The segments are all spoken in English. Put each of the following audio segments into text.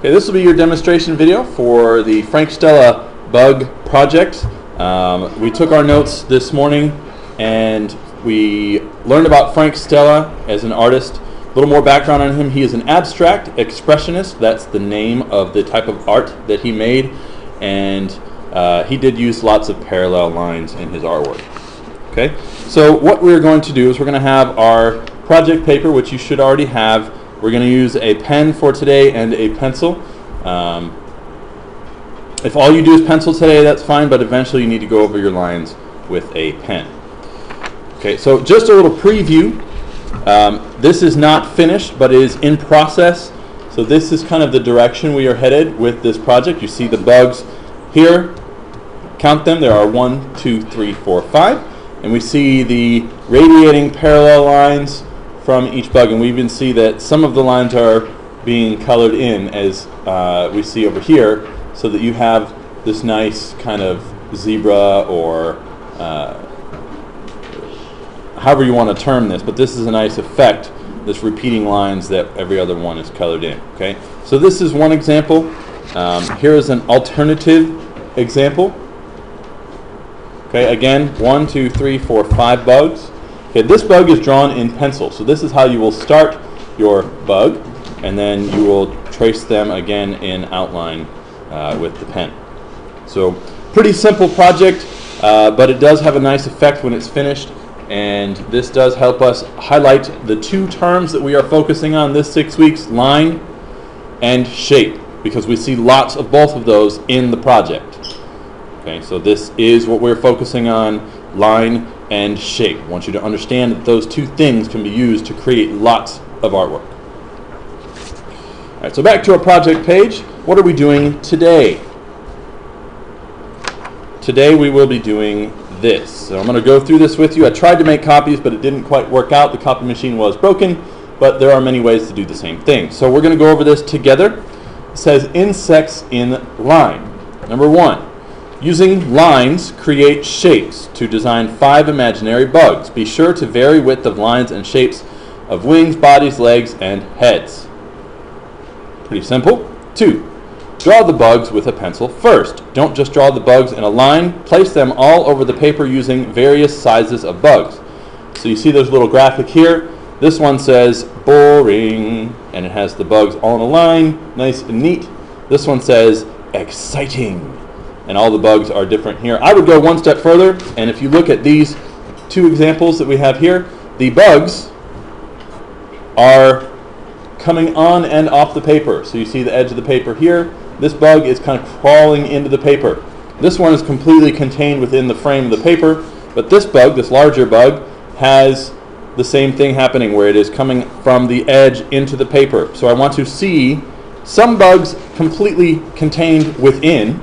Okay, this will be your demonstration video for the Frank Stella bug project. We took our notes this morning and we learned about Frank Stella as an artist. A little more background on him. He is an abstract expressionist. That's the name of the type of art that he made. And he did use lots of parallel lines in his artwork. Okay, so what we're going to do is we're going to have our project paper, which you should already have. We're going to use a pen for today and a pencil. If all you do is pencil today, that's fine, but eventually you need to go over your lines with a pen. Okay, so just a little preview. This is not finished, but it is in process. So this is kind of the direction we are headed with this project. You see the bugs here. Count them. There are 1, 2, 3, 4, 5. And we see the radiating parallel lines from each bug, and we even see that some of the lines are being colored in, as we see over here, so that you have this nice kind of zebra, or however you want to term this, but this is a nice effect, this repeating lines that every other one is colored in. Okay, so this is one example. Here is an alternative example. Okay, again, 1, 2, 3, 4, 5 bugs. Okay, this bug is drawn in pencil, so this is how you will start your bug, and then you will trace them again in outline with the pen. So, pretty simple project, but it does have a nice effect when it's finished, and this does help us highlight the two terms that we are focusing on this 6 weeks: line and shape, because we see lots of both of those in the project. Okay, so this is what we're focusing on: line and shape. I want you to understand that those two things can be used to create lots of artwork. All right, so back to our project page. What are we doing today? Today we will be doing this. So I'm going to go through this with you. I tried to make copies, but it didn't quite work out. The copy machine was broken, but there are many ways to do the same thing. So we're going to go over this together. It says insects in line. Number 1. Using lines, create shapes to design 5 imaginary bugs. Be sure to vary width of lines and shapes of wings, bodies, legs, and heads. Pretty simple. 2. Draw the bugs with a pencil first. Don't just draw the bugs in a line. Place them all over the paper using various sizes of bugs. So you see there's a little graphic here. This one says boring, and it has the bugs all in a line, nice and neat. This one says exciting, and all the bugs are different here. I would go one step further, and if you look at these 2 examples that we have here, the bugs are coming on and off the paper. So you see the edge of the paper here. This bug is kind of crawling into the paper. This one is completely contained within the frame of the paper, but this bug, this larger bug, has the same thing happening, where it is coming from the edge into the paper. So I want to see some bugs completely contained within,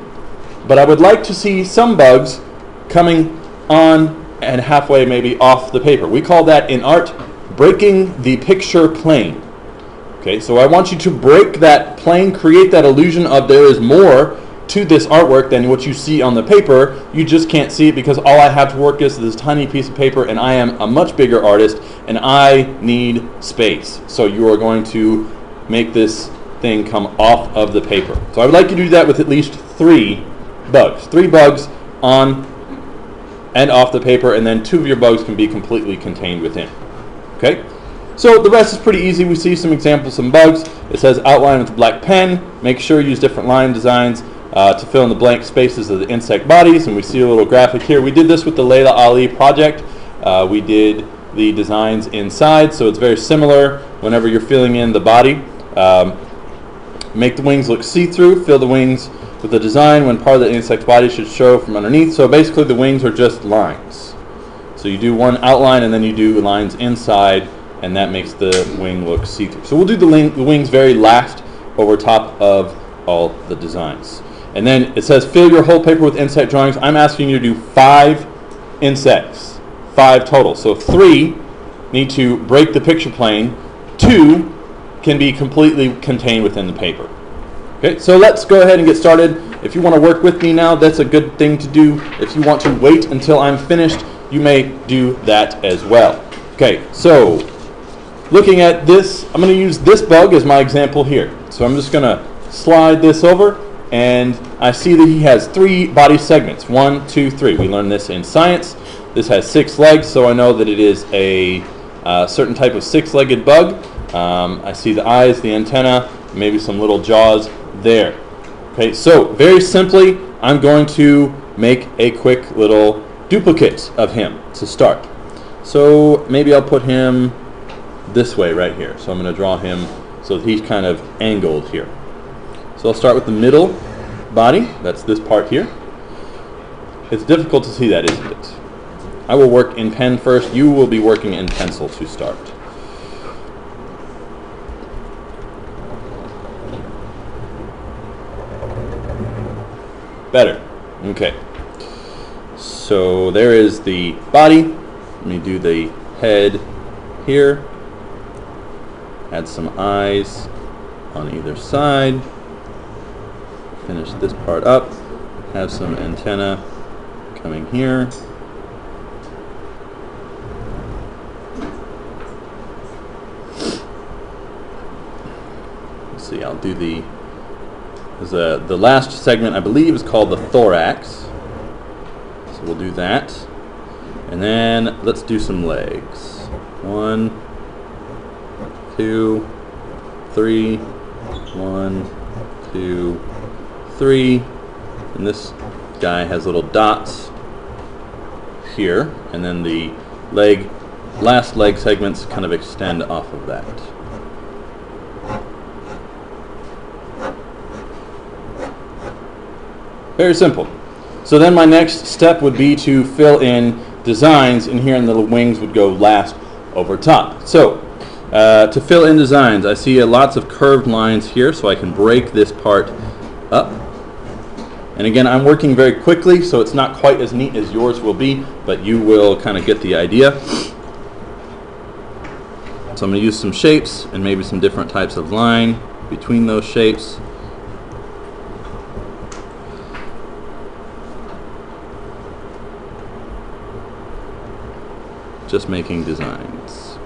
but I would like to see some bugs coming on and halfway maybe off the paper. We call that in art breaking the picture plane. Okay, so I want you to break that plane, create that illusion of there is more to this artwork than what you see on the paper. You just can't see it because all I have to work is this tiny piece of paper, and I am a much bigger artist and I need space. So you are going to make this thing come off of the paper. So I would like you to do that with at least 3 bugs. 3 bugs on and off the paper, and then 2 of your bugs can be completely contained within. Okay? So the rest is pretty easy. We see some examples, some bugs. It says outline with a black pen. Make sure you use different line designs to fill in the blank spaces of the insect bodies, and we see a little graphic here. We did this with the Layla Ali project. We did the designs inside, so it's very similar whenever you're filling in the body. Make the wings look see-through. Fill the wings with the design when part of the insect's body should show from underneath. So basically the wings are just lines. So you do one outline and then you do lines inside, and that makes the wing look see-through. So we'll do the wings very last over top of all the designs. And then it says fill your whole paper with insect drawings. I'm asking you to do 5 insects, 5 total. So 3 need to break the picture plane. 2 can be completely contained within the paper. Okay, so let's go ahead and get started. If you want to work with me now, that's a good thing to do. If you want to wait until I'm finished, you may do that as well. Okay, so looking at this, I'm going to use this bug as my example here. So I'm just going to slide this over, and I see that he has 3 body segments. 1, 2, 3. We learned this in science. This has 6 legs, so I know that it is a certain type of 6-legged bug. I see the eyes, the antenna, maybe some little jaws there. Okay, so very simply, I'm going to make a quick little duplicate of him to start. So maybe I'll put him this way right here. So I'm going to draw him so that he's kind of angled here. So I'll start with the middle body. That's this part here. It's difficult to see that, isn't it? I will work in pen first. You will be working in pencil to start. Better. Okay. So there is the body. Let me do the head here. Add some eyes on either side. Finish this part up. Have some antenna coming here. Let's see, I'll do the last segment, I believe, is called the thorax. So we'll do that. And then let's do some legs. 1, 2, 3. 1, 2, 3. And this guy has little dots here. And then the last leg segments kind of extend off of that. Very simple. So then my next step would be to fill in designs in here, and the wings would go last over top. So to fill in designs, I see lots of curved lines here, so I can break this part up. And again, I'm working very quickly, so it's not quite as neat as yours will be, but you will kind of get the idea. So I'm going to use some shapes and maybe some different types of line between those shapes. Just making designs.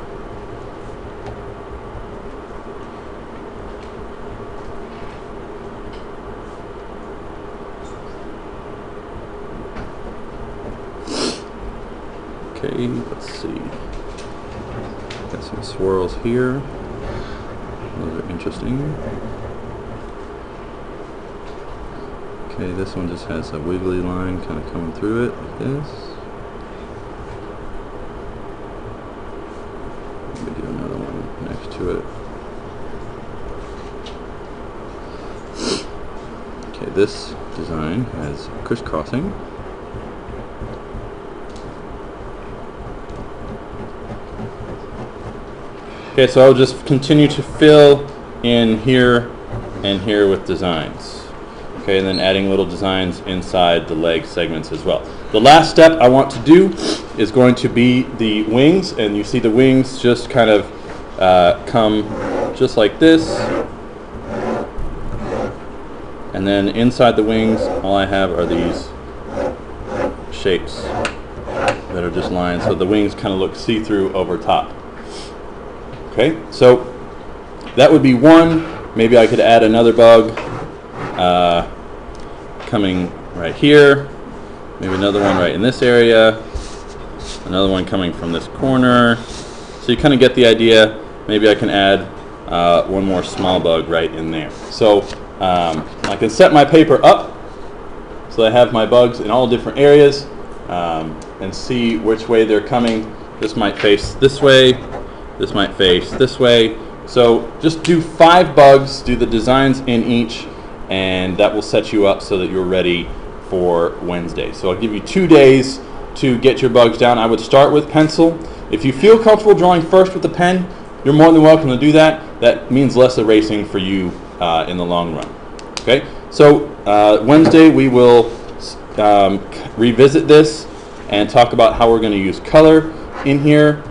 Okay, let's see. Got some swirls here. Those are interesting. Okay, this one just has a wiggly line kind of coming through it like this. Do another one next to it. Okay, this design has crisscrossing. Okay, so I'll just continue to fill in here and here with designs. Okay, and then adding little designs inside the leg segments as well. The last step I want to do is going to be the wings, and you see the wings just kind of come just like this. And then inside the wings, all I have are these shapes that are just lines, so the wings kind of look see-through over top. Okay, so that would be one. Maybe I could add another bug coming right here. Maybe another one right in this area. Another one coming from this corner. So you kind of get the idea. Maybe I can add one more small bug right in there. So I can set my paper up so I have my bugs in all different areas and see which way they're coming. This might face this way. This might face this way. So just do 5 bugs, do the designs in each, and that will set you up so that you're ready for Wednesday. So I'll give you 2 days to get your bugs down. I would start with pencil. If you feel comfortable drawing first with the pen, you're more than welcome to do that. That means less erasing for you in the long run. Okay, so Wednesday we will revisit this and talk about how we're going to use color in here,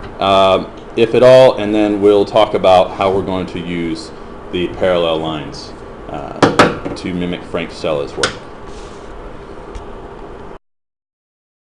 if at all, and then we'll talk about how we're going to use the parallel lines to mimic Frank Stella's work.